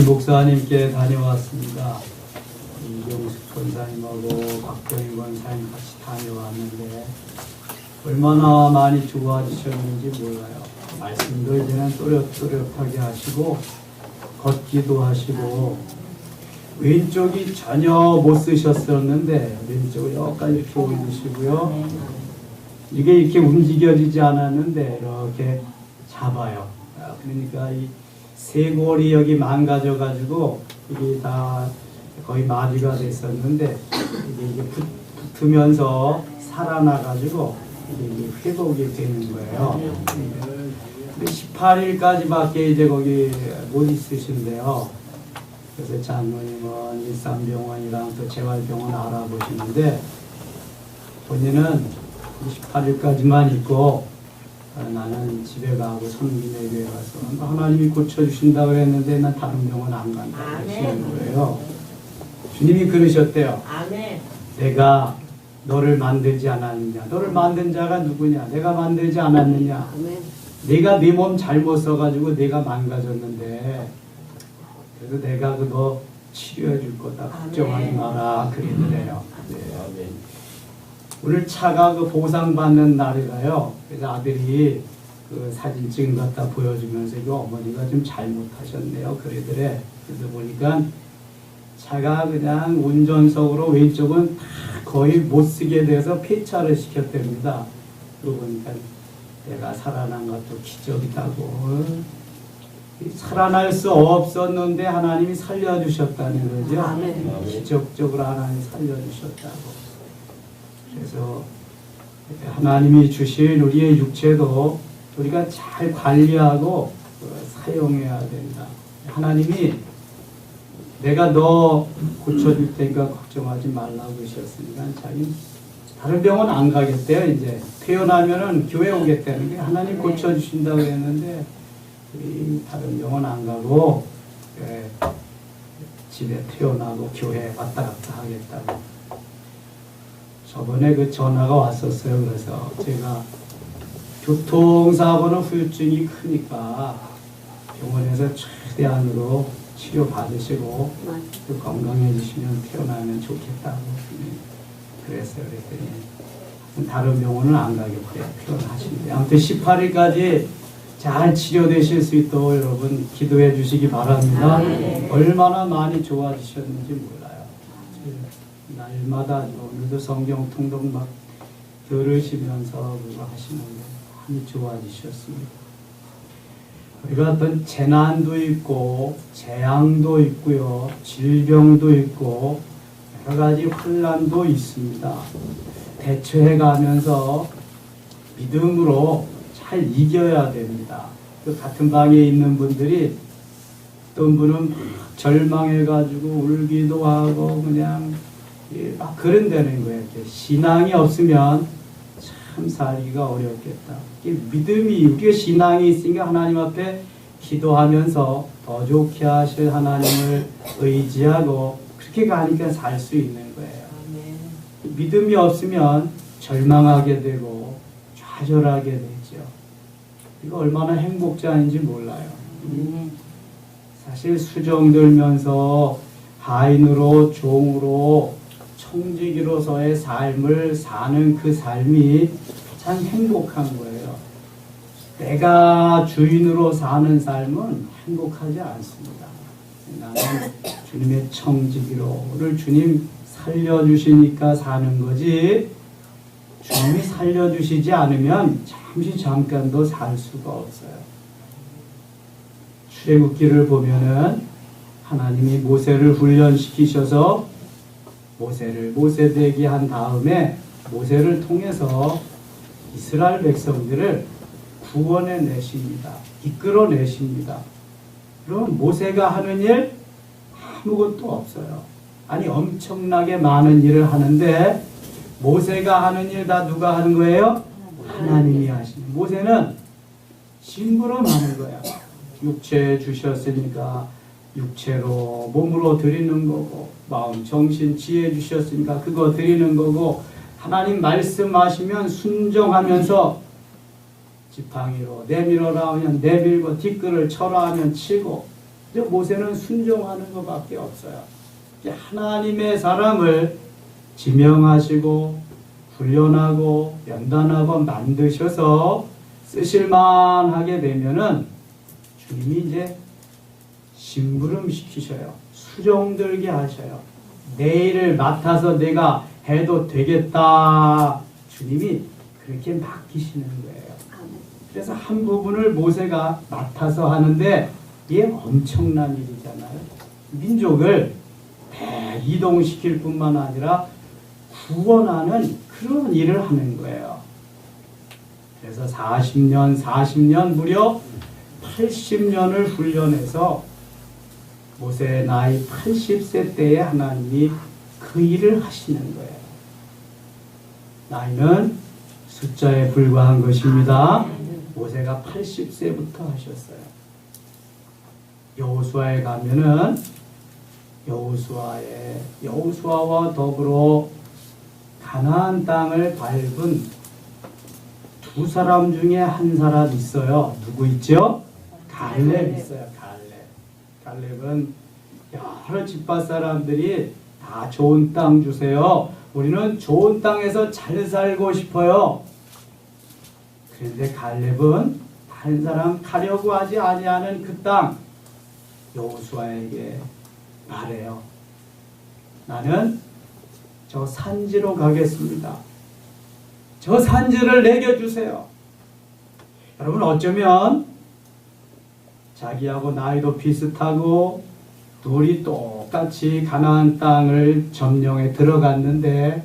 목사님께 다녀왔습니다. 이경숙 권사님하고 박병희 권사님 같이 다녀왔는데 얼마나 많이 좋아지셨는지 몰라요. 말씀도 이제는 또렷또렷하게 하시고 걷기도 하시고 왼쪽이 전혀 못 쓰셨었는데 왼쪽을 여기까지 이렇게 올리시고요. 이게 이렇게 움직여지지 않았는데 이렇게 잡아요. 그러니까 이 쇄골이 여기 망가져 가지고 이게 다 거의 마비가 됐었는데 이게 붙으면서 살아나 가지고 이게 회복이 되는 거예요. 18일까지밖에 이제 거기 못 있으신데요. 그래서 장로님은 일산병원이랑 또 재활병원 알아보시는데 본인은 18일까지만 있고 나는 집에 가고 성김에 교회 가서 하나님이 고쳐주신다 그랬는데 난 다른 병원 안 간다 그러시는 거예요. 주님이 그러셨대요. 아멘. 내가 너를 만들지 않았느냐. 너를 만든 자가 누구냐. 내가 만들지 않았느냐. 아멘. 네가 네 몸 잘못 써가지고 내가 망가졌는데 그래서 내가 너 치료해 줄 거다. 걱정하지 마라. 그러더래요. 네. 오늘 차가 그 보상받는 날이라요. 그래서 아들이 그 사진 찍은 것 갖다 보여주면서 이거 어머니가 좀 잘못하셨네요. 그러더래. 그래서 보니까 차가 그냥 운전석으로 왼쪽은 다 거의 못 쓰게 돼서 폐차를 시켰답니다. 그러고 보니까 내가 살아난 것도 기적이다고. 살아날 수 없었는데 하나님이 살려주셨다는 거죠. 아멘. 기적적으로 하나님이 살려주셨다고. 그래서 하나님이 주신 우리의 육체도 우리가 잘 관리하고 사용해야 된다. 하나님이 내가 너 고쳐줄 테니까 걱정하지 말라고 하셨으니까 자기 다른 병원 안 가겠대요. 이제 태어나면은 교회 오겠다는 게 하나님 고쳐주신다고 했는데 다른 병원 안 가고 집에 태어나고 교회 왔다 갔다 하겠다고. 저번에 그 전화가 왔었어요. 그래서 제가 교통사고는 후유증이 크니까 병원에서 최대한으로 치료 받으시고 또 건강해지시면 태어나면 좋겠다고 그랬어요. 그랬더니 다른 병원은 안 가겠대요. 표현하시는데 아무튼 18일까지 잘 치료되실 수 있도록 여러분 기도해 주시기 바랍니다. 얼마나 많이 좋아지셨는지 몰라요. 날마다 오늘도 성경 통독 막 들으시면서 그거 하시는데 많이 좋아지셨습니다. 우리가 어떤 재난도 있고 재앙도 있고요, 질병도 있고 여러 가지 환난도 있습니다. 대처해 가면서 믿음으로 잘 이겨야 됩니다. 그 같은 방에 있는 분들이 어떤 분은 절망해 가지고 울기도 하고 그냥 막 그런다는 거예요. 신앙이 없으면 참 살기가 어렵겠다. 믿음이 우리가 신앙이 있으니까 하나님 앞에 기도하면서 더 좋게 하실 하나님을 의지하고 그렇게 가니까 살 수 있는 거예요. 믿음이 없으면 절망하게 되고 좌절하게 되죠. 이거 얼마나 행복자인지 몰라요. 사실 수정 들면서 하인으로 종으로 청지기로서의 삶을 사는 그 삶이 참 행복한 거예요. 내가 주인으로 사는 삶은 행복하지 않습니다. 나는 주님의 청지기로를 주님 살려주시니까 사는 거지 주님이 살려주시지 않으면 잠깐도 살 수가 없어요. 출애굽기를 보면은 하나님이 모세를 훈련시키셔서 모세를 모세되게 한 다음에 모세를 통해서 이스라엘 백성들을 구원해 내십니다. 이끌어 내십니다. 그럼 모세가 하는 일 아무것도 없어요. 아니 엄청나게 많은 일을 하는데 모세가 하는 일 다 누가 하는 거예요? 하나님이 하시는. 모세는 심부름 하는 거야. 육체 주셨으니까 육체로 몸으로 드리는 거고 마음 정신 지혜 주셨으니까 그거 드리는 거고 하나님 말씀하시면 순종하면서 지팡이로 내밀어라 하면 내밀고 뒷글을 쳐라 하면 치고 이제 모세는 순종하는 것밖에 없어요. 하나님의 사람을 지명하시고 훈련하고 연단하고 만드셔서 쓰실만하게 되면은 주님이 이제 심부름 시키셔요. 수종들게 하셔요. 내 일을 맡아서 내가 해도 되겠다. 주님이 그렇게 맡기시는 거예요. 그래서 한 부분을 모세가 맡아서 하는데 이게 엄청난 일이잖아요. 민족을 대이동시킬 뿐만 아니라 구원하는 그런 일을 하는 거예요. 그래서 40년 무려 80년을 훈련해서 모세의 나이 80세 때에 하나님이 그 일을 하시는 거예요. 나이는 숫자에 불과한 것입니다. 모세가 80세부터 하셨어요. 여호수아에 가면은 여호수아와 더불어 가나안 땅을 밟은 두 사람 중에 한 사람 있어요. 누구 있죠? 갈렙 있어요. 갈렙은 여러 집밭 사람들이 다 좋은 땅 주세요. 우리는 좋은 땅에서 잘 살고 싶어요. 그런데 갈렙은 다른 사람 가려고 하지 아니하는 그 땅 여호수아에게 말해요. 나는 저 산지로 가겠습니다. 저 산지를 내게 주세요. 여러분 어쩌면 자기하고 나이도 비슷하고 둘이 똑같이 가나안 땅을 점령해 들어갔는데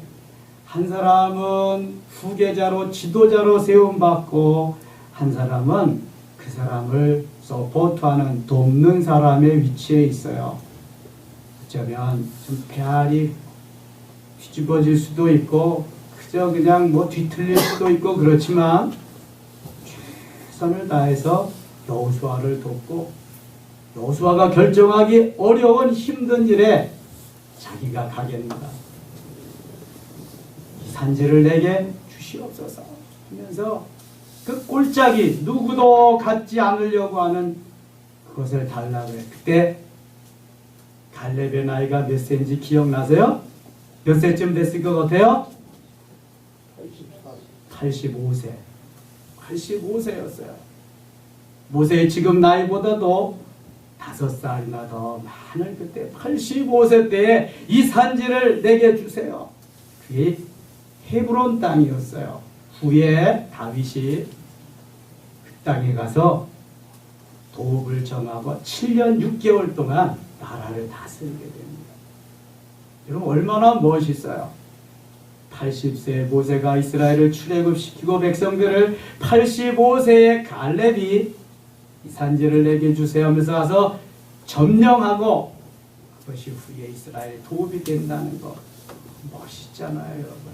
한 사람은 후계자로 지도자로 세움받고 한 사람은 그 사람을 서포트하는 돕는 사람의 위치에 있어요. 어쩌면 좀 배알이 뒤집어질 수도 있고 그저 그냥 뭐 뒤틀릴 수도 있고 그렇지만 최선을 다해서 여호수아를 돕고 여호수아가 결정하기 어려운 힘든 일에 자기가 가겠는가. 이 산지를 내게 주시옵소서 하면서 그 꼴짝이 누구도 갖지 않으려고 하는 그것을 달라고 해요. 그때 갈렙의 나이가 몇 세인지 기억나세요? 몇 세쯤 됐을 것 같아요? 85세. 85세였어요. 모세의 지금 나이보다도 5살이나 더 많은 그때 85세 때에 이 산지를 내게 주세요. 그게 헤브론 땅이었어요. 후에 다윗이 그 땅에 가서 도읍을 정하고 7년 6개월 동안 나라를 다스리게 됩니다. 여러분 얼마나 멋있어요. 80세 모세가 이스라엘을 출애굽시키고 백성들을 85세의 갈렙이 이 산지를 내게 주세요 하면서 가서 점령하고 그것이 후에 이스라엘 도읍이 된다는 거 멋있잖아요. 여러분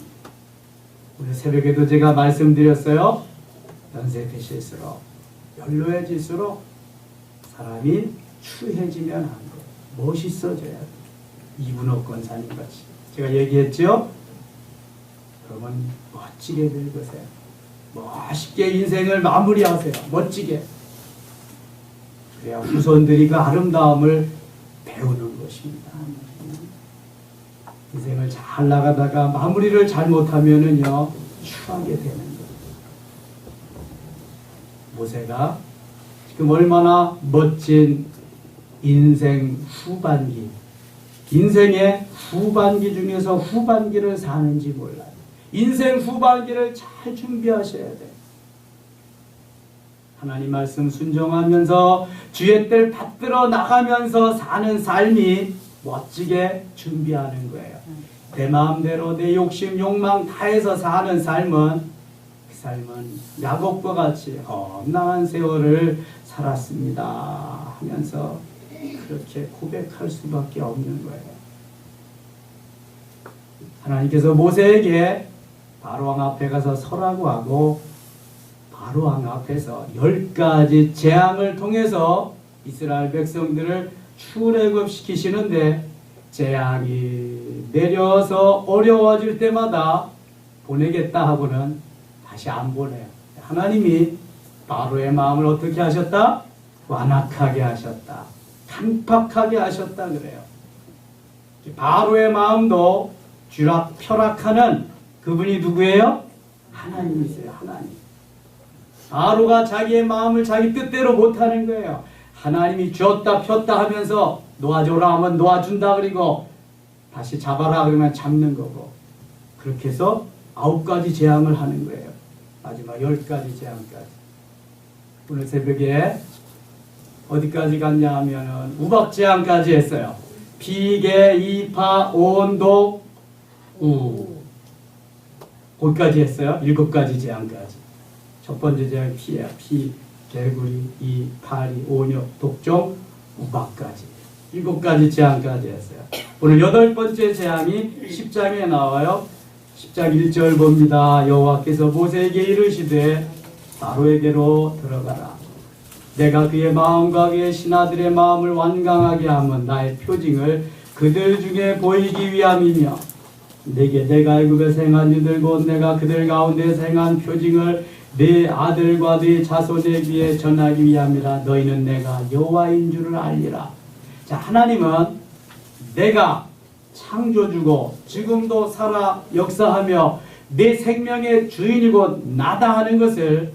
오늘 새벽에도 제가 말씀드렸어요. 연세 드실수록 연로해질수록 사람이 추해지면 안 돼요. 멋있어져야 돼요. 이분호 권사님 같이 제가 얘기했죠. 그러면 멋지게 늙으세요. 멋있게 인생을 마무리하세요. 멋지게. 그래야 후손들이 그 아름다움을 배우는 것입니다. 인생을 잘 나가다가 마무리를 잘못하면은요 추하게 되는 거예요. 모세가 지금 얼마나 멋진 인생 후반기, 인생의 후반기 중에서 후반기를 사는지 몰라요. 인생 후반기를 잘 준비하셔야 돼요. 하나님 말씀 순종하면서 주의 뜻 받들어 나가면서 사는 삶이 멋지게 준비하는 거예요. 내 마음대로 내 욕심 욕망 다해서 사는 삶은 그 삶은 야곱과 같이 험난한 세월을 살았습니다 하면서 그렇게 고백할 수밖에 없는 거예요. 하나님께서 모세에게 바로왕 앞에 가서 서라고 하고 바로왕 앞에서 10가지 재앙을 통해서 이스라엘 백성들을 출애굽시키시는데 재앙이 내려서 어려워질 때마다 보내겠다 하고는 다시 안 보내요. 하나님이 바로의 마음을 어떻게 하셨다? 완악하게 하셨다. 강팍하게 하셨다 그래요. 바로의 마음도 쥐락펴락하는 그분이 누구예요? 하나님이세요. 하나님. 바로가 자기의 마음을 자기 뜻대로 못하는 거예요. 하나님이 쥐었다 폈다 하면서 놓아줘라 하면 놓아준다 그리고 다시 잡아라 그러면 잡는 거고, 그렇게 해서 9가지 재앙을 하는 거예요. 마지막 10가지 재앙까지. 오늘 새벽에 어디까지 갔냐 하면은 우박재앙까지 했어요. 비계, 이파, 온독, 우. 거기까지 했어요. 7가지 재앙까지. 첫 번째 재앙 피야. 피, 개구리, 이, 파리, 온역, 독종, 우박까지. 7가지 재앙까지 했어요. 오늘 8번째 재앙이 10장에 나와요. 10장 1절 봅니다. 여호와께서 모세에게 이르시되 바로에게로 들어가라. 내가 그의 마음과 그의 신하들의 마음을 완강하게 하면 나의 표징을 그들 중에 보이기 위함이며, 내게 내가 애굽에서 행한 일들 곧 내가 그들 가운데서 행한 표징을 네 아들과 네 자손에 비해 전하기 위함이라. 너희는 내가 여호와인 줄을 알리라. 자, 하나님은 내가 창조주고 지금도 살아 역사하며 내 생명의 주인이고 나다 하는 것을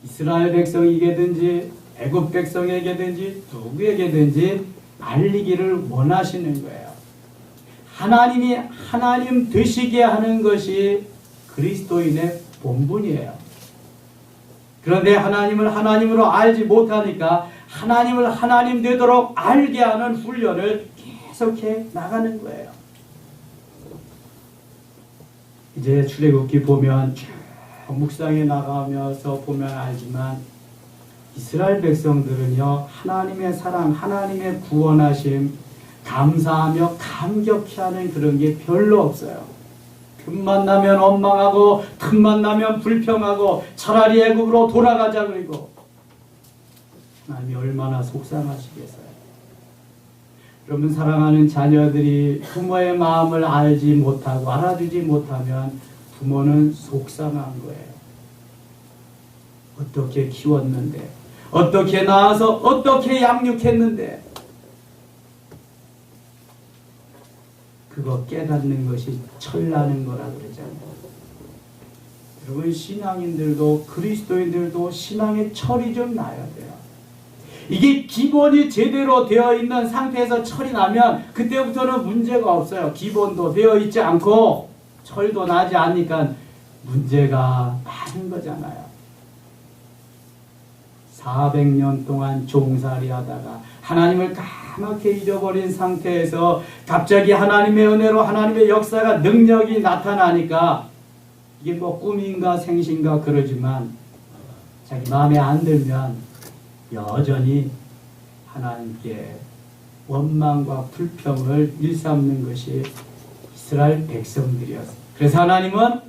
이스라엘 백성에게든지 애굽 백성에게든지 누구에게든지 알리기를 원하시는 거예요. 하나님이 하나님 되시게 하는 것이 그리스도인의 본분이에요. 그런데 하나님을 하나님으로 알지 못하니까 하나님을 하나님 되도록 알게 하는 훈련을 계속해 나가는 거예요. 이제 출애굽기 보면 묵상에 나가면서 보면 알지만 이스라엘 백성들은요, 하나님의 사랑, 하나님의 구원하심 감사하며 감격해 하는 그런 게 별로 없어요. 틈만 나면 원망하고 틈만 나면 불평하고 차라리 애굽으로 돌아가자 그리고. 하나님이 얼마나 속상하시겠어요. 여러분, 사랑하는 자녀들이 부모의 마음을 알지 못하고 알아주지 못하면 부모는 속상한 거예요. 어떻게 키웠는데, 어떻게 낳아서 어떻게 양육했는데, 그거 깨닫는 것이 철나는 거라 그러잖아요. 여러분, 신앙인들도 그리스도인들도 신앙의 철이 좀 나야 돼요. 이게 기본이 제대로 되어 있는 상태에서 철이 나면 그때부터는 문제가 없어요. 기본도 되어 있지 않고 철도 나지 않으니까 문제가 많은 거잖아요. 400년 동안 종살이 하다가 하나님을 까맣게 잊어버린 상태에서 갑자기 하나님의 은혜로 하나님의 역사가 능력이 나타나니까 이게 뭐 꿈인가 생신가 그러지만 자기 마음에 안 들면 여전히 하나님께 원망과 불평을 일삼는 것이 이스라엘 백성들이었어요. 그래서 하나님은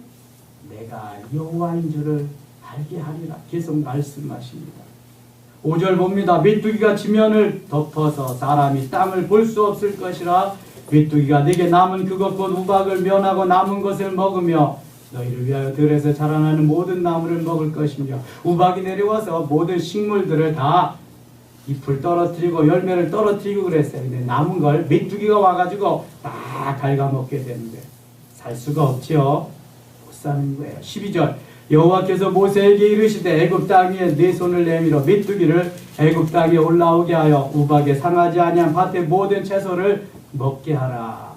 내가 여호와인 줄을 알게 하리라 계속 말씀하십니다. 5절 봅니다. 메뚜기가 지면을 덮어서 사람이 땅을 볼 수 없을 것이라. 메뚜기가 내게 남은 그것 곧 우박을 면하고 남은 것을 먹으며 너희를 위하여 들에서 자라나는 모든 나무를 먹을 것이며, 우박이 내려와서 모든 식물들을 다 잎을 떨어뜨리고 열매를 떨어뜨리고 그랬어요. 근데 남은 걸 메뚜기가 와가지고 다 갉아먹게 되는데 살 수가 없죠. 못 사는 거예요. 12절 여호와께서 모세에게 이르시되 애굽 땅 위에 네 손을 내밀어 메뚜기를 애굽 땅에 올라오게 하여 우박에 상하지 아니한 밭의 모든 채소를 먹게 하라.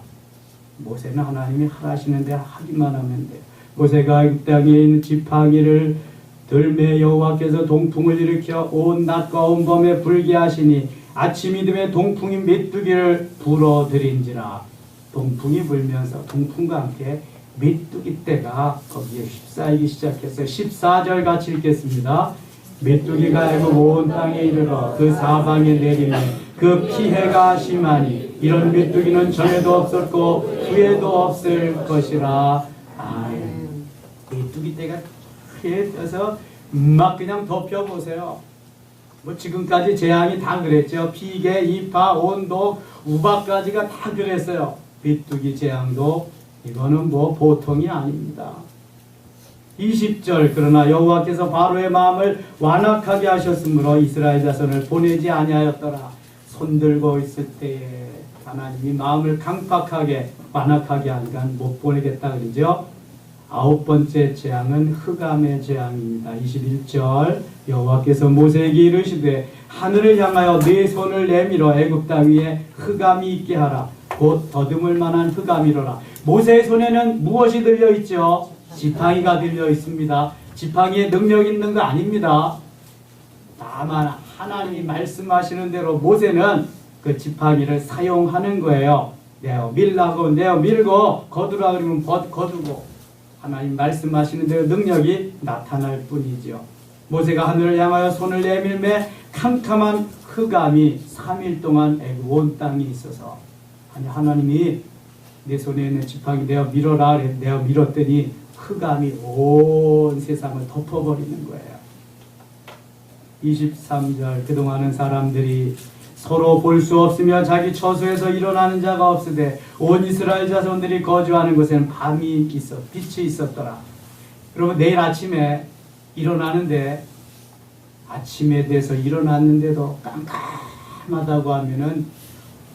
모세는 하나님이 하라시는데 하기만 하면 돼요. 모세가 애굽 땅에 있는 지팡이를 들매 여호와께서 동풍을 일으켜 온 낮과 온 밤에 불게 하시니 아침이 되매 동풍이 메뚜기를 불어들인지라. 동풍이 불면서 동풍과 함께 메뚜기 떼가 거기에 휩싸이기 시작해서 14절 같이 읽겠습니다. 메뚜기가 애굽 온 땅에 이르러 그 사방에 내리며 그 피해가 심하니 이런 메뚜기는 전에도 없었고 후에도 없을 것이라. 아멘. 메뚜기 떼가 크게 떠서 막 그냥 덮여보세요. 뭐 지금까지 재앙이 다 그랬죠. 피개, 이파, 온독, 우박까지가 다 그랬어요. 메뚜기 재앙도 이거는 뭐 보통이 아닙니다. 20절 그러나 여호와께서 바로의 마음을 완악하게 하셨으므로 이스라엘 자손을 보내지 아니하였더라. 손들고 있을 때에 하나님이 마음을 강팍하게 완악하게 하니까 못 보내겠다 그러죠. 9번째 재앙은 흑암의 재앙입니다. 21절 여호와께서 모세에게 이르시되 하늘을 향하여 네 손을 내밀어 애굽 땅 위에 흑암이 있게 하라. 곧 더듬을 만한 흑암이로라. 모세의 손에는 무엇이 들려있죠? 지팡이가 들려있습니다. 지팡이에 능력 있는 거 아닙니다. 다만 하나님이 말씀하시는 대로 모세는 그 지팡이를 사용하는 거예요. 내어 밀라고 내어 밀고 거두라 그러면 거두고 하나님 말씀하시는 대로 능력이 나타날 뿐이죠. 모세가 하늘을 향하여 손을 내밀매 캄캄한 흑암이 3일 동안 애굽 온 땅에 있어서 하나님이 내 손에 있는 지팡이 내어 밀어라 내어 밀었더니 흑암이 온 세상을 덮어버리는 거예요. 23절 그동안은 사람들이 서로 볼 수 없으며 자기 처소에서 일어나는 자가 없으되 온 이스라엘 자손들이 거주하는 곳에는 빛이 있었더라. 그러면 내일 아침에 일어나는데 아침에 돼서 일어났는데도 깜깜하다고 하면은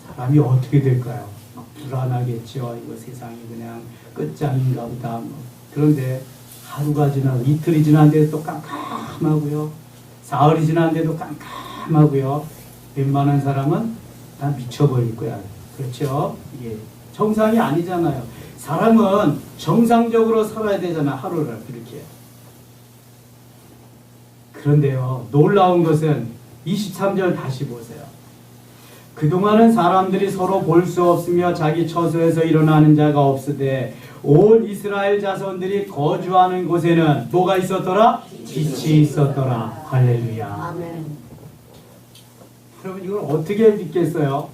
사람이 어떻게 될까요? 막 불안하겠죠. 이거 세상이 그냥 끝장인가 보다. 그런데 하루가 지나고 이틀이 지났는데도 또 깜깜하고요. 사흘이 지났는데도 깜깜하고요. 웬만한 사람은 다 미쳐버릴 거야. 그렇죠? 이게 정상이 아니잖아요. 사람은 정상적으로 살아야 되잖아. 하루를 그렇게. 그런데요. 놀라운 것은 23절 다시 보세요. 그동안은 사람들이 서로 볼 수 없으며 자기 처소에서 일어나는 자가 없으되 온 이스라엘 자손들이 거주하는 곳에는 뭐가 있었더라? 빛이 있었더라. 할렐루야. 아멘. 여러분 이걸 어떻게 믿겠어요?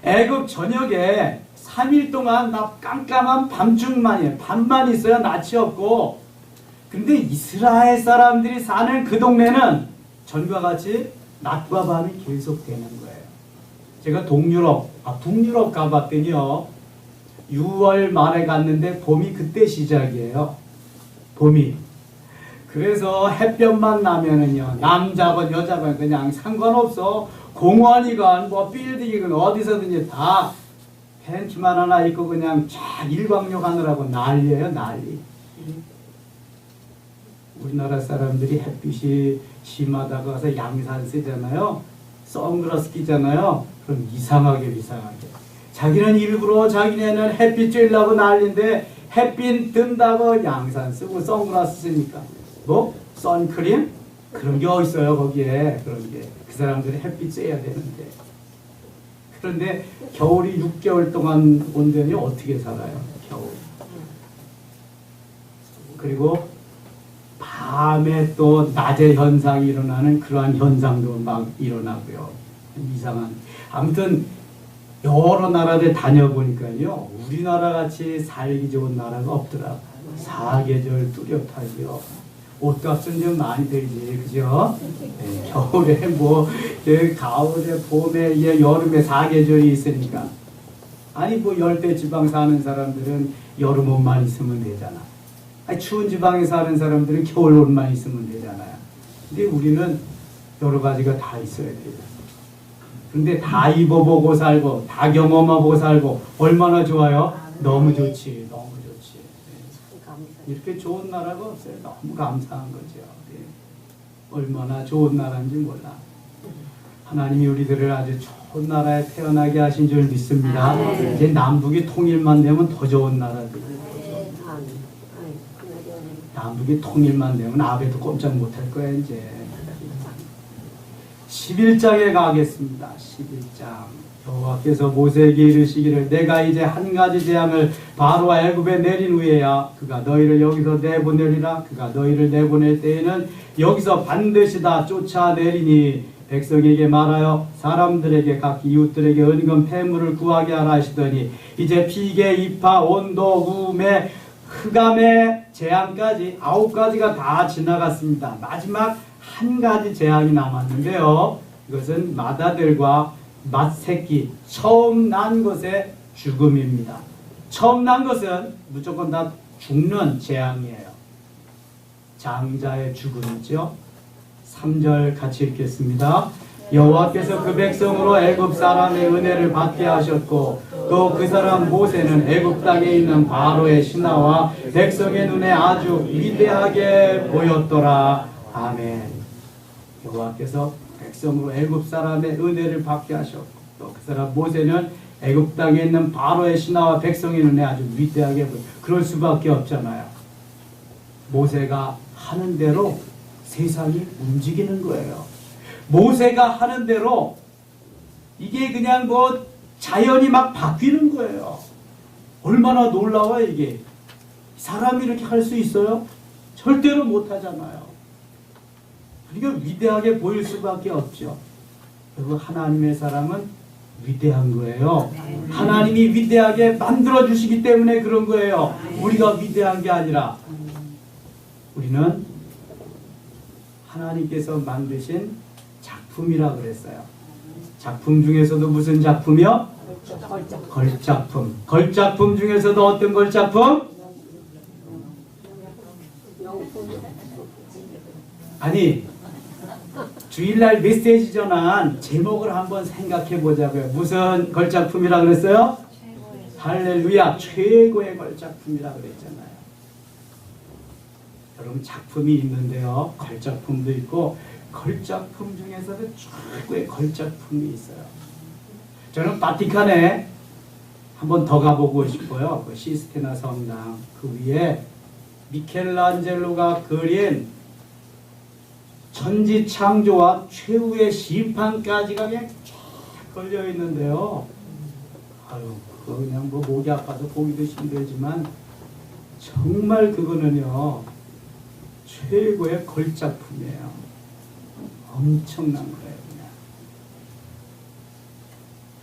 애굽 전역에 3일 동안 나 깜깜한 밤만 있어야 낯이 없고 근데 이스라엘 사람들이 사는 그 동네는 전과 같이 낮과 밤이 계속 되는 거예요. 제가 북유럽 가봤더니요 6월 말에 갔는데 봄이 그때 시작이에요. 봄이. 그래서 햇볕만 나면은요 남자건 여자건 그냥 상관없어. 공원이건 뭐 빌딩이건 어디서든지 다 팬티만 하나 입고 그냥 쫙 일광욕 하느라고 난리예요. 난리. 우리나라 사람들이 햇빛이 심하다고 해서 양산 쓰잖아요. 선글라스 끼잖아요. 그럼 이상하게 자기는 일부러 자기네는 햇빛 쬐려고 난리인데 햇빛 든다고 양산 쓰고 선글라스 쓰니까 뭐? 선크림? 그런 게 어딨어요 거기에. 그런 게. 그 사람들이 햇빛 쬐야 되는데. 그런데 겨울이 6개월 동안 온다니 어떻게 살아요? 겨울. 그리고 밤에 또 낮에 현상이 일어나는 그러한 현상도 막 일어나고요. 이상한. 아무튼 여러 나라들 다녀보니까요. 우리나라 같이 살기 좋은 나라가 없더라. 사계절 뚜렷하죠. 옷값은 좀 많이 들지, 그죠? 네, 겨울에 가을에 봄에 여름에 사계절이 있으니까. 아니 뭐 열대 지방 사는 사람들은 여름 옷만 있으면 되잖아. 아니, 추운 지방에 사는 사람들은 겨울 옷만 있으면 되잖아요. 근데 우리는 여러 가지가 다 있어야 돼요. 근데 다 입어보고 살고 다 경험하고 살고 얼마나 좋아요? 너무 좋지. 너무 좋지. 네. 이렇게 좋은 나라가 없어요. 너무 감사한 거죠. 네. 얼마나 좋은 나라인지 몰라. 하나님이 우리들을 아주 좋은 나라에 태어나게 하신 줄 믿습니다. 이제 남북이 통일만 되면 더 좋은 나라들. 남북이 통일만 되면 아베도 꼼짝 못할 거야 이제. 11장에 가겠습니다. 11장. 여호와께서 모세에게 이르시기를 내가 이제 한 가지 재앙을 바로와 애굽에 내린 후에야 그가 너희를 여기서 내보내리라. 그가 너희를 내보낼 때에는 여기서 반드시 다 쫓아내리니 백성에게 말하여 사람들에게 각 이웃들에게 은금 폐물을 구하게 하라 하시더니 이제 피계, 이파, 온도, 우매, 흑암의 재앙까지 9가지가 다 지나갔습니다. 마지막 한 가지 재앙이 남았는데요. 이것은 맏아들과 맏새끼, 처음 난 것의 죽음입니다. 처음 난 것은 무조건 다 죽는 재앙이에요. 장자의 죽음이죠. 3절 같이 읽겠습니다. 여호와께서 그 백성으로 애굽 사람의 은혜를 받게 하셨고 또 그 사람 모세는 애굽 땅에 있는 바로의 신하와 백성의 눈에 아주 위대하게 보였더라. 아멘. 여호와께서 백성으로 애굽 사람의 은혜를 받게 하셨고 또 그 사람 모세는 애굽 땅에 있는 바로의 신하와 백성의 눈에 아주 위대하게 보여. 그럴 수밖에 없잖아요. 모세가 하는 대로 세상이 움직이는 거예요. 모세가 하는 대로 이게 그냥 뭐 자연이 막 바뀌는 거예요. 얼마나 놀라워요 이게. 사람이 이렇게 할 수 있어요? 절대로 못하잖아요. 그러니까 위대하게 보일 수밖에 없죠. 그리고 하나님의 사람은 위대한 거예요. 하나님이 위대하게 만들어 주시기 때문에 그런 거예요. 우리가 위대한 게 아니라 우리는 하나님께서 만드신 작품이라 그랬어요. 작품 중에서도 무슨 작품이요? 걸작품. 걸작품 중에서도 어떤 걸작품? 아니, 주일날 메시지 전한 제목을 한번 생각해 보자고요. 무슨 걸작품이라 그랬어요? 할렐루야, 최고의 걸작품이라 그랬잖아요. 여러분 작품이 있는데요. 걸작품도 있고 걸작품 중에서도 최고의 걸작품이 있어요. 저는 바티칸에 한번 더 가보고 싶어요. 그 시스테나 성당 그 위에 미켈란젤로가 그린 천지 창조와 최후의 심판까지가 그냥 쫙 걸려 있는데요. 아유, 그거 그냥 뭐 목이 아파서 보기도 힘들지만 정말 그거는요 최고의 걸작품이에요. 엄청난 거예요. 그냥.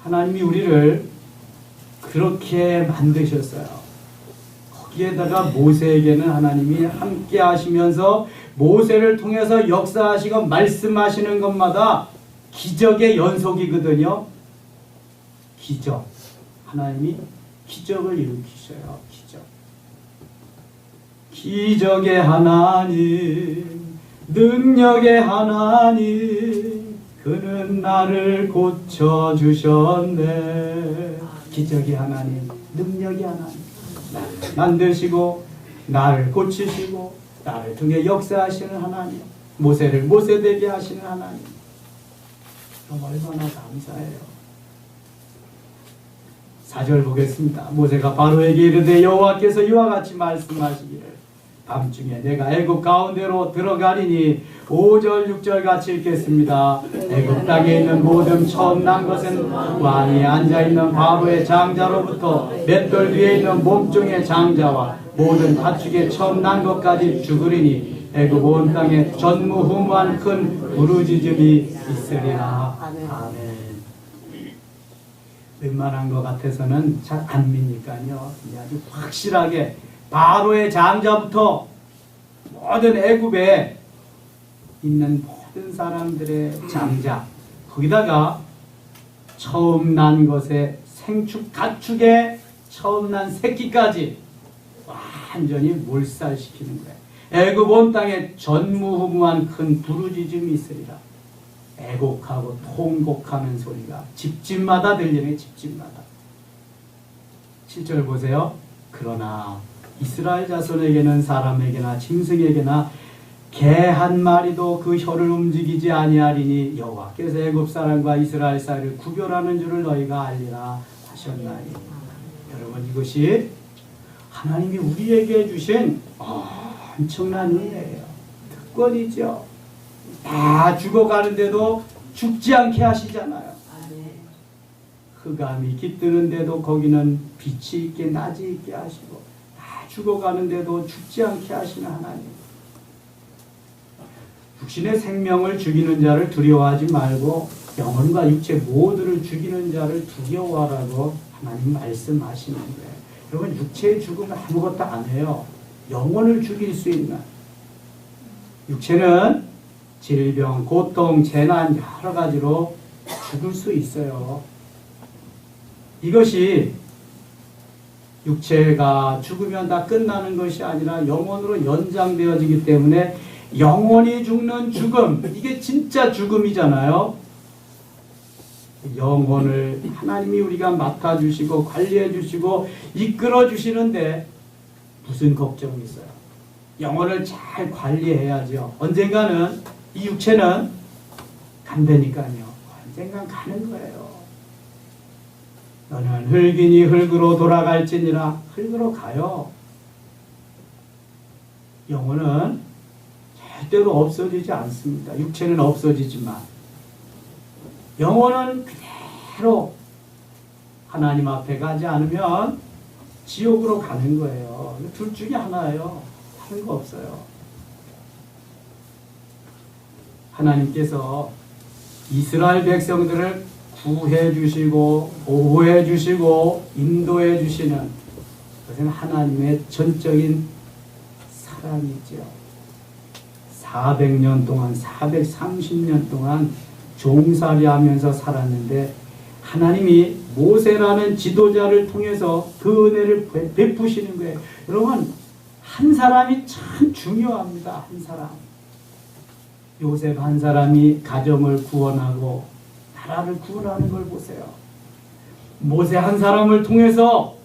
하나님이 우리를 그렇게 만드셨어요. 거기에다가 모세에게는 하나님이 함께 하시면서 모세를 통해서 역사하시고 말씀하시는 것마다 기적의 연속이거든요. 기적. 하나님이 기적을 일으키셔요. 기적. 기적의 하나님, 능력의 하나님, 그는 나를 고쳐주셨네. 기적의 하나님, 능력의 하나님, 나를 만드시고 나를 고치시고 나를 통해 역사하시는 하나님, 모세를 모세되게 하시는 하나님, 얼마나 감사해요. 4절 보겠습니다. 모세가 바로에게 이르되 여호와께서 이와 같이 말씀하시기를 밤중에 내가 애굽 가운데로 들어가리니 5절 6절 같이 읽겠습니다. 애굽 땅에 있는 모든 처음 난 것은 왕이 앉아있는 바로의 장자로부터 맷돌 위에 있는 몸종의 장자와 모든 가축의 처음 난 것까지 죽으리니 애굽 온 땅에 전무후무한 큰 부르짖음이 있으리라. 아멘. 웬만한 것 같아서는 잘 안 믿니까요. 아주 확실하게 바로의 장자부터 모든 애굽에 있는 모든 사람들의 장자, 거기다가 처음 난 것의 생축 가축의 처음 난 새끼까지 완전히 몰살시키는 거예요. 애굽 온 땅에 전무후무한 큰 부르짖음이 있으리라. 애곡하고 통곡하는 소리가 집집마다 들리네. 집집마다. 7절 보세요. 그러나 이스라엘 자손에게는 사람에게나 짐승에게나 개 한 마리도 그 혀를 움직이지 아니하리니 여호와께서 애굽 사람과 이스라엘 사이를 구별하는 줄을 너희가 알리라 하셨나니. 여러분, 이것이 하나님이 우리에게 주신 엄청난 은혜예요. 특권이죠. 다 죽어가는데도 죽지 않게 하시잖아요. 흑암이 깃드는데도 거기는 빛이 있게 낮이 있게 하시고, 다 죽어가는데도 죽지 않게 하시는 하나님. 육신의 생명을 죽이는 자를 두려워하지 말고 영혼과 육체 모두를 죽이는 자를 두려워하라고 하나님 말씀하시는 거예요. 여러분, 육체의 죽음은 아무것도 안 해요. 영혼을 죽일 수 있는. 육체는 질병, 고통, 재난 여러 가지로 죽을 수 있어요. 이것이 육체가 죽으면 다 끝나는 것이 아니라 영혼으로 연장되어지기 때문에 영혼이 죽는 죽음, 이게 진짜 죽음이잖아요. 영혼을 하나님이 우리가 맡아주시고 관리해주시고 이끌어주시는데 무슨 걱정이 있어요? 영혼을 잘 관리해야죠. 언젠가는 이 육체는 간다니까요. 언젠간 가는 거예요. 너는 흙이니 흙으로 돌아갈지니라. 흙으로 가요. 영혼은 절대로 없어지지 않습니다. 육체는 없어지지만 영혼은 그대로 하나님 앞에 가지 않으면 지옥으로 가는 거예요. 둘 중에 하나예요. 다른 거 없어요. 하나님께서 이스라엘 백성들을 구해 주시고 보호해 주시고 인도해 주시는 그것은 하나님의 전적인 사랑이죠. 400년 동안 430년 동안 종살이 하면서 살았는데 하나님이 모세라는 지도자를 통해서 그 은혜를 베푸시는 거예요. 여러분 한 사람이 참 중요합니다. 한 사람. 요셉 한 사람이 가정을 구원하고 나라를 구원하는 걸 보세요. 모세 한 사람을 통해서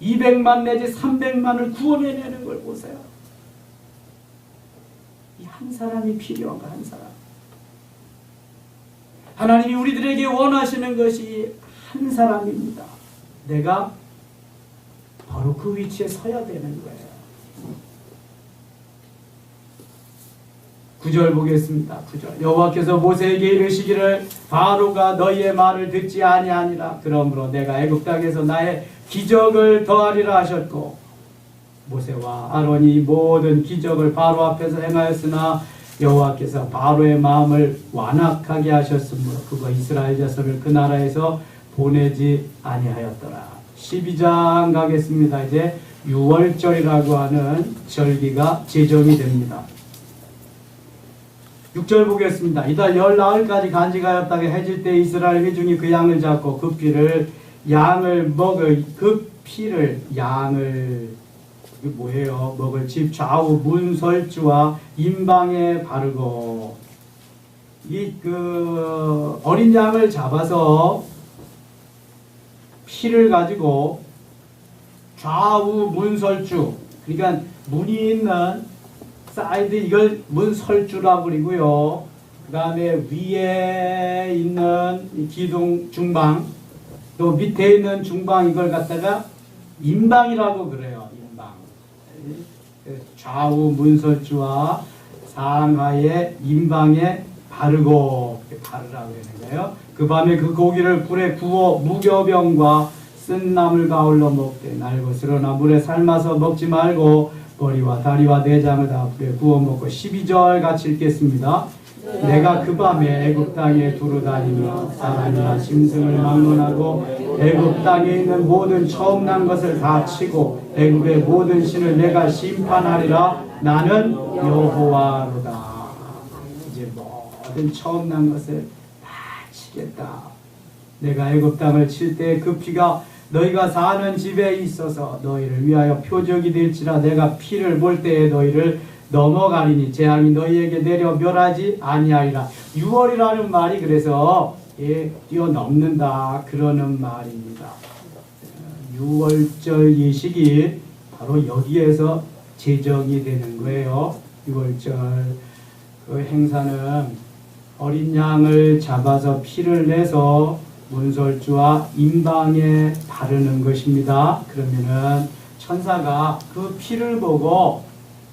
200만 내지 300만을 구원해내는 걸 보세요. 이 한 사람이 필요한 거 한 사람. 하나님이 우리들에게 원하시는 것이 한 사람입니다. 내가 바로 그 위치에 서야 되는 거예요. 9절 보겠습니다. 9절. 여호와께서 모세에게 이르시기를 바로가 너희의 말을 듣지 아니하니라. 그러므로 내가 애굽 땅에서 나의 기적을 더하리라 하셨고 모세와 아론이 모든 기적을 바로 앞에서 행하였으나 여호와께서 바로의 마음을 완악하게 하셨으므로 그가 이스라엘 자손을 그 나라에서 보내지 아니하였더라. 12장 가겠습니다. 이제 6월절이라고 하는 절기가 제정이 됩니다. 6절 보겠습니다. 이달 열 나흘까지 간직하였다가 해질 때 이스라엘 회중이 그 양을 잡고 그 피를 양을 먹을 그 피를 양을 이게 뭐예요? 먹을 집 좌우 문설주와 임방에 바르고 이 그 어린 양을 잡아서 피를 가지고 좌우 문설주 그러니까 문이 있는 사이드 이걸 문설주라고 그러고요. 그 다음에 위에 있는 이 기둥 중방 또 밑에 있는 중방 이걸 갖다가 임방이라고 그래요. 임방. 좌우 문설주와 상하의 임방에 바르고 바르라고 그러는 거예요. 그 밤에 그 고기를 불에 구워 무교병과 쓴 나물 가울러 먹되 날것으로나 물에 삶아서 먹지 말고 머리와 다리와 내장을 다 불에 구워 먹고 12절 같이 읽겠습니다. 내가 그 밤에 애굽 땅에 두루 다니며 사람이나 짐승을 막론하고 애굽 땅에 있는 모든 처음 난 것을 다 치고 애굽의 모든 신을 내가 심판하리라. 나는 여호와로다. 이제 모든 처음 난 것을 다 치겠다. 내가 애굽 땅을 칠 때 그 피가 너희가 사는 집에 있어서 너희를 위하여 표적이 될지라. 내가 피를 볼 때에 너희를 넘어가리니 재앙이 너희에게 내려 멸하지 아니하리라. 6월이라는 말이 그래서 뛰어넘는다 그러는 말입니다. 6월절 예식이 바로 여기에서 제정이 되는 거예요. 6월절 그 행사는 어린 양을 잡아서 피를 내서 문설주와 임방에 바르는 것입니다. 그러면은 천사가 그 피를 보고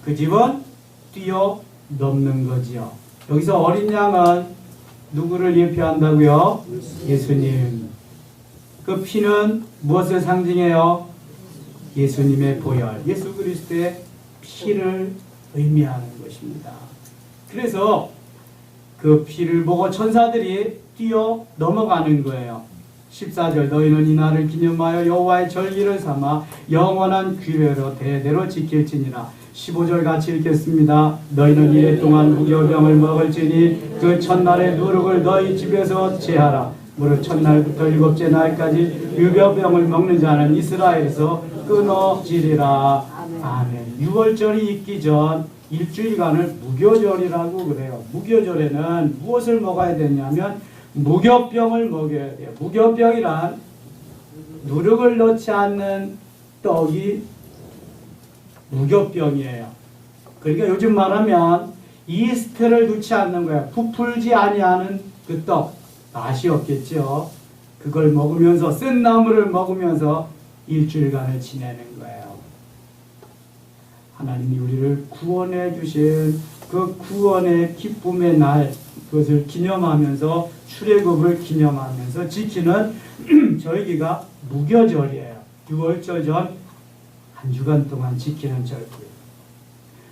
그 집은 뛰어넘는 거지요. 여기서 어린 양은 누구를 예표한다고요? 예수님. 그 피는 무엇을 상징해요? 예수님의 보혈, 예수 그리스도의 피를 의미하는 것입니다. 그래서 그 피를 보고 천사들이 뛰어 넘어가는 거예요. 14절 너희는 이 날을 기념하여 여호와의 절기를 삼아 영원한 규례로 대대로 지킬지니라. 15절 같이 읽겠습니다. 너희는 이래 동안 무교병을 먹을지니 그 첫날의 누룩을 너희 집에서 제하라. 무릇 첫날부터 일곱째 날까지 유교병을 먹는 자는 이스라엘에서 끊어지리라. 아멘. 6월절이 있기 전 일주일간을 무교절이라고 그래요. 무교절에는 무엇을 먹어야 되냐면 무교병을 먹여야 돼요. 무교병이란 누룩을 넣지 않는 떡이 무교병이에요. 그러니까 요즘 말하면 이스트를 넣지 않는 거야. 부풀지 아니하는 그 떡. 맛이 없겠죠. 그걸 먹으면서 쓴 나물을 먹으면서 일주일간을 지내는 거예요. 하나님이 우리를 구원해 주신 그 구원의 기쁨의 날, 그것을 기념하면서 출애굽을 기념하면서 지키는 절기가 무교절이에요. 6월절 전 한 주간 동안 지키는 절기예요.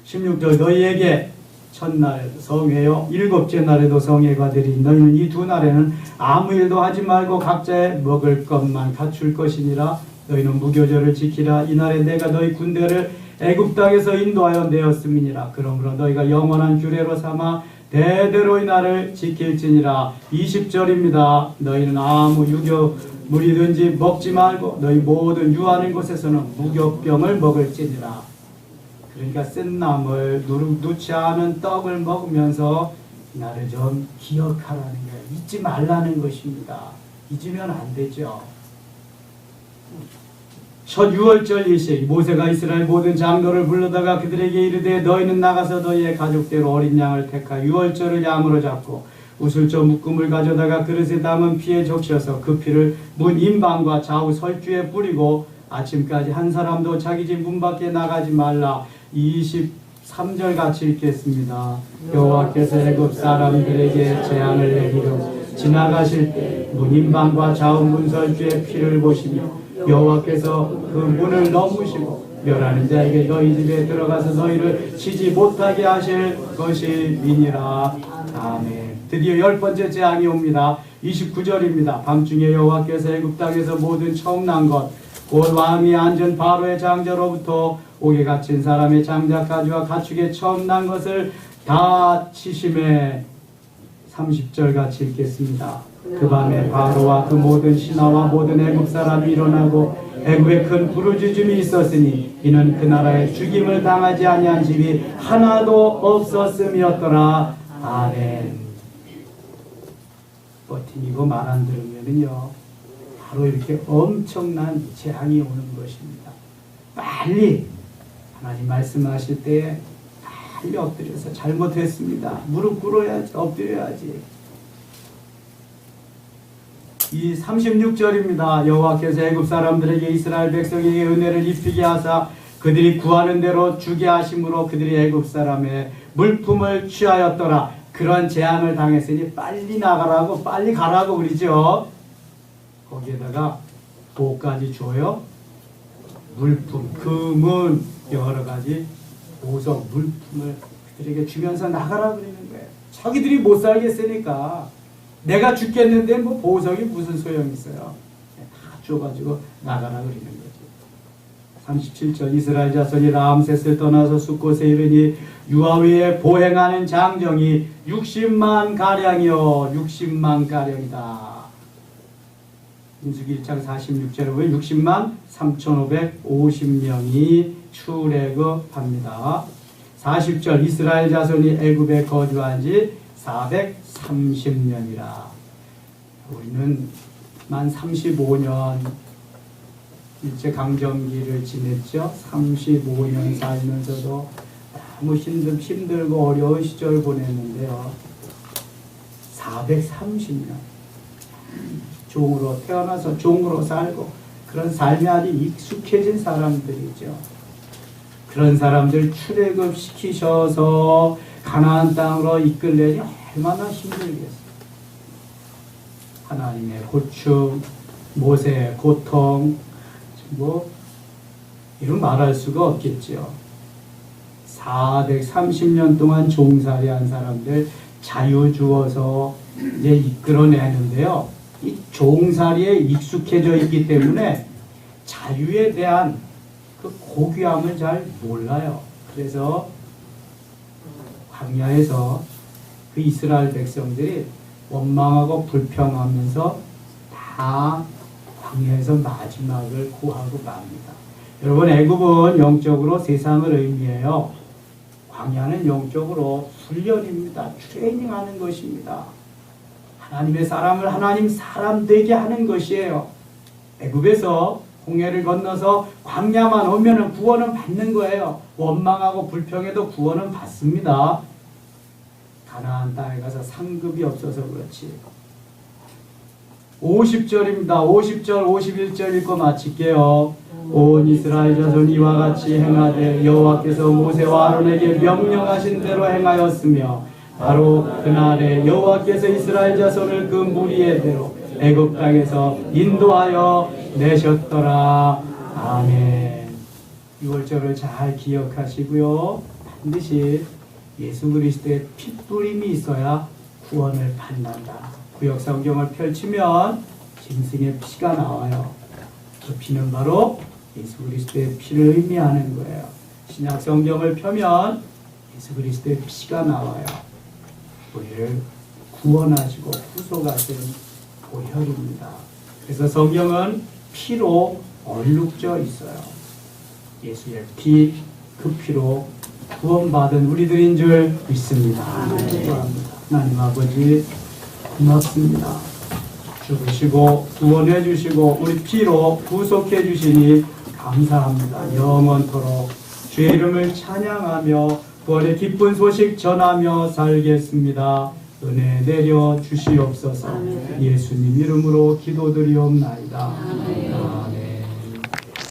16절 너희에게 첫날 성회요 일곱째 날에도 성회가 되리. 너희는 이 두 날에는 아무 일도 하지 말고 각자의 먹을 것만 갖출 것이니라. 너희는 무교절을 지키라. 이날에 내가 너희 군대를 애굽 땅에서 인도하여 내었음이니라. 그러므로 너희가 영원한 규례로 삼아 대대로 이 날을 지킬지니라. 20절입니다. 너희는 아무 유교물이든지 먹지 말고 너희 모든 유하는 곳에서는 무교병을 먹을지니라. 그러니까 쓴 나물, 누룩 넣지 않은 떡을 먹으면서 나를 좀 기억하라는 거예요. 잊지 말라는 것입니다. 잊으면 안 되죠. 첫 6월절 일식 모세가 이스라엘 모든 장로를 불러다가 그들에게 이르되 너희는 나가서 너희의 가족대로 어린 양을 택하 6월절을 양으로 잡고 우슬조 묶음을 가져다가 그릇에 담은 피에 적셔서 그 피를 문 인방과 좌우 설주에 뿌리고 아침까지 한 사람도 자기 집 문 밖에 나가지 말라. 23절 같이 읽겠습니다. 여호와께서 애굽 사람들에게 재앙을 내리려 지나가실 때 문인방과 좌우 문설주의 피를 보시며 여호와께서 그 문을 넘으시고 멸하는 자에게 너희 집에 들어가서 너희를 치지 못하게 하실 것이니라. 아멘. 드디어 10번째 재앙이 옵니다. 29절입니다. 밤중에 여호와께서 애굽 땅에서 모든 처음 난 것 곧 왕이 앉은 바로의 장자로부터 옥에 갇힌 사람의 장자 가지와 가축의 처음 난 것을 다 치심에 30절 같이 읽겠습니다. 그 밤에 바로와 그 모든 신하와 모든 애굽 사람이 일어나고 애굽에 큰 부르짖음이 있었으니 이는 그 나라에 죽임을 당하지 아니한 집이 하나도 없었음이었더라. 아멘. 버티고 말 안 들으면요 바로 이렇게 엄청난 재앙이 오는 것입니다. 빨리 하나님 말씀하실 때 빨리 엎드려서 잘못했습니다. 무릎 꿇어야지, 엎드려야지. 이 36절입니다. 여호와께서 애굽 사람들에게 이스라엘 백성에게 은혜를 입히게 하사 그들이 구하는 대로 주게 하심으로 그들이 애굽 사람의 물품을 취하였더라. 그런 재앙을 당했으니 빨리 나가라고 빨리 가라고 그러죠. 거기에다가 보까지 줘요. 물품, 금은 여러 가지 보석, 물품을 그들에게 주면서 나가라 그러는 거예요. 자기들이 못 살겠으니까 내가 죽겠는데 뭐 보석이 무슨 소용이 있어요. 다 줘가지고 나가라 그러는 거죠. 37절 이스라엘 자손이 라암셋을 떠나서 숫곳에 이르니 유아위에 보행하는 장정이 60만 가량이요 60만 가량이다. 민수기 1장 46절에 보면 60만 3,550명이 출애굽합니다. 40절 이스라엘 자손이 애굽에 거주한 지 430년이라. 우리는 만 35년 일제강점기를 지냈죠. 35년 살면서도 너무 힘들고 어려운 시절 보냈는데요. 430년 종으로 태어나서 종으로 살고 그런 삶에 아주 익숙해진 사람들이죠. 그런 사람들 출애굽시키셔서 가나안 땅으로 이끌려니 얼마나 힘들겠어요. 하나님의 고충, 모세의 고통, 뭐 이런 말할 수가 없겠죠. 430년 동안 종살이한 사람들 자유 주어서 이제 이끌어내는데요. 이 종살이에 익숙해져 있기 때문에 자유에 대한 그 고귀함을 잘 몰라요. 그래서 광야에서 그 이스라엘 백성들이 원망하고 불평하면서 다 광야에서 마지막을 구하고 맙니다. 여러분, 애굽은 영적으로 세상을 의미해요. 광야는 영적으로 훈련입니다. 트레이닝하는 것입니다. 하나님의 사람을 하나님 사람 되게 하는 것이에요. 애굽에서 홍해를 건너서 광야만 오면은 구원은 받는 거예요. 원망하고 불평해도 구원은 받습니다. 가나안 땅에 가서 상급이 없어서 그렇지. 50절입니다. 50절, 51절 읽고 마칠게요. 온 이스라엘 자손 이와 같이 행하되 여호와께서 모세와 아론에게 명령하신 대로 행하였으며 바로 그날에 여호와께서 이스라엘 자손을 그 무리의 대로 애굽 땅에서 인도하여 내셨더라. 아멘. 6월절을 잘 기억하시고요. 반드시 예수 그리스도의 핏뿌림이 있어야 구원을 받는다. 구약 성경을 펼치면 짐승의 피가 나와요. 그 피는 바로 예수 그리스도의 피를 의미하는 거예요. 신약 성경을 펴면 예수 그리스도의 피가 나와요. 우리를 구원하시고 구속하신 보혈입니다. 그래서 성경은 피로 얼룩져 있어요. 예수의 피, 그 피로 구원받은 우리들인 줄 믿습니다. 기도합니다. 하나님 아버지 고맙습니다. 죽으시고 구원해 주시고 우리 피로 구속해 주시니 감사합니다. 영원토록 주의 이름을 찬양하며 부활의 기쁜 소식 전하며 살겠습니다. 은혜 내려 주시옵소서. 예수님 이름으로 기도드리옵나이다.